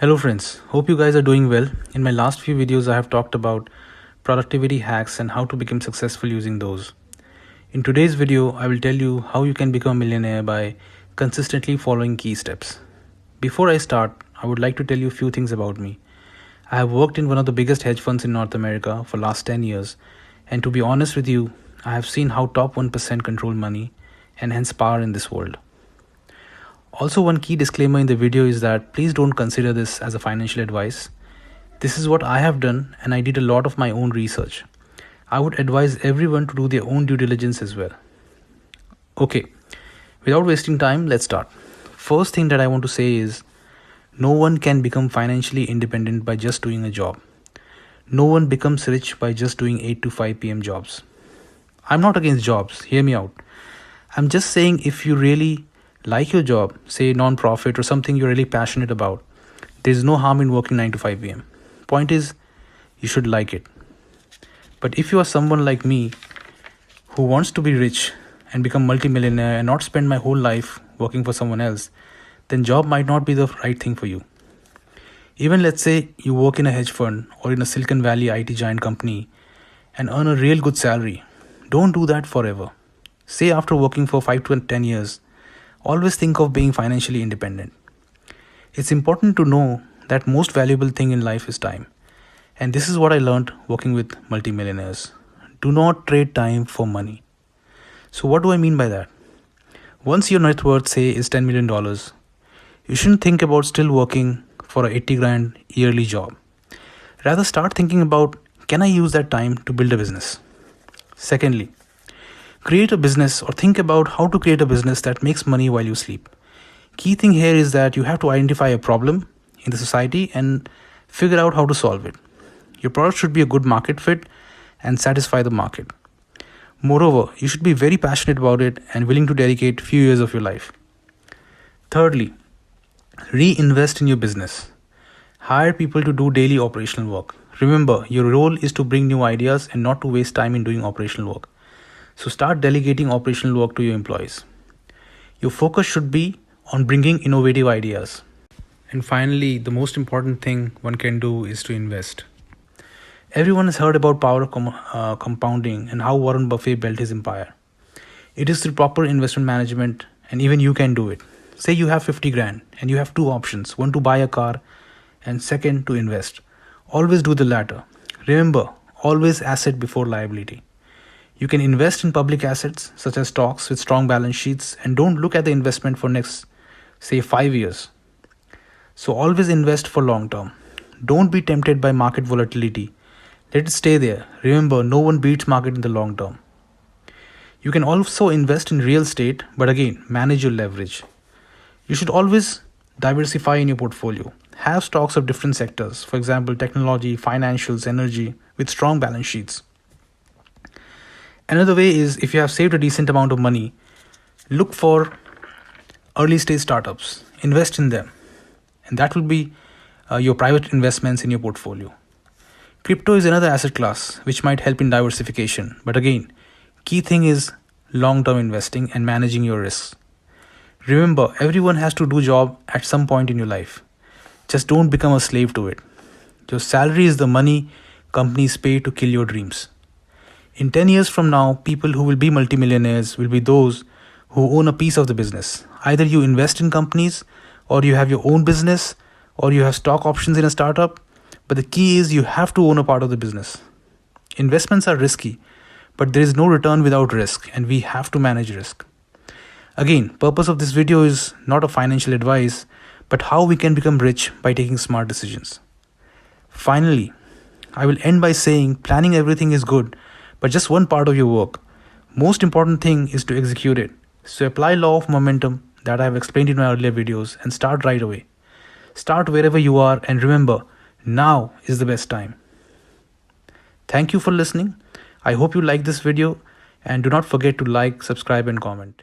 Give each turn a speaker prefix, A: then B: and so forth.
A: Hello friends, hope you guys are doing well. In my last few videos I have talked about productivity hacks and how to become successful using those. In today's video I will tell you how you can become a millionaire by consistently following key steps. Before I start, I would like to tell you a few things about me. I have worked in one of the biggest hedge funds in North America for last 10 years, and to be honest with you, I have seen how top 1% control money and hence power in this world. Also, one key disclaimer in the video is that please don't consider this as a financial advice. This is what I have done and I did a lot of my own research. I would advise everyone to do their own due diligence as well. Okay, without wasting time, let's start. First thing that I want to say is no one can become financially independent by just doing a job. No one becomes rich by just doing 8 to 5 p.m. jobs. I'm not against jobs, hear me out. I'm just saying if you really like your job, say non-profit or something you're really passionate about, there's no harm in working 9 to 5 p.m. Point is, you should like it. But if you are someone like me who wants to be rich and become multi-millionaire and not spend my whole life working for someone else, then job might not be the right thing for you. Even let's say you work in a hedge fund or in a Silicon Valley IT giant company and earn a real good salary. Don't do that forever. Say after working for 5 to 10 years, always think of being financially independent. It's important to know that most valuable thing in life is time. And this is what I learned working with multimillionaires. Do not trade time for money. So what do I mean by that? Once your net worth, say, is $10 million, you shouldn't think about still working for a 80 grand yearly job. Rather start thinking about, can I use that time to build a business? Secondly, create a business or think about how to create a business that makes money while you sleep. Key thing here is that you have to identify a problem in the society and figure out how to solve it. Your product should be a good market fit and satisfy the market. Moreover, you should be very passionate about it and willing to dedicate few years of your life. Thirdly, reinvest in your business. Hire people to do daily operational work. Remember, your role is to bring new ideas and not to waste time in doing operational work. So start delegating operational work to your employees. Your focus should be on bringing innovative ideas. And finally, the most important thing one can do is to invest. Everyone has heard about power of compounding and how Warren Buffett built his empire. It is through proper investment management, and even you can do it. Say you have 50 grand and you have two options, one to buy a car and second to invest. Always do the latter. Remember, always asset before liability. You can invest in public assets such as stocks with strong balance sheets and don't look at the investment for next, say, 5 years. So always invest for long term. Don't be tempted by market volatility. Let it stay there. Remember, no one beats market in the long term. You can also invest in real estate, but again, manage your leverage. You should always diversify in your portfolio. Have stocks of different sectors, for example, technology, financials, energy, with strong balance sheets. Another way is if you have saved a decent amount of money, look for early stage startups, invest in them. And that will be your private investments in your portfolio. Crypto is another asset class which might help in diversification. But again, key thing is long-term investing and managing your risks. Remember, everyone has to do job at some point in your life. Just don't become a slave to it. Your salary is the money companies pay to kill your dreams. In 10 years from now, people who will be multimillionaires will be those who own a piece of the business. Either you invest in companies, or you have your own business, or you have stock options in a startup. But the key is you have to own a part of the business. Investments are risky, but there is no return without risk, and we have to manage risk. Again, purpose of this video is not a financial advice, but how we can become rich by taking smart decisions. Finally, I will end by saying planning everything is good, but just one part of your work. Most important thing is to execute it. So apply law of momentum that I have explained in my earlier videos and start right away. Start wherever you are and remember, now is the best time. Thank you for listening. I hope you like this video and do not forget to like, subscribe and comment.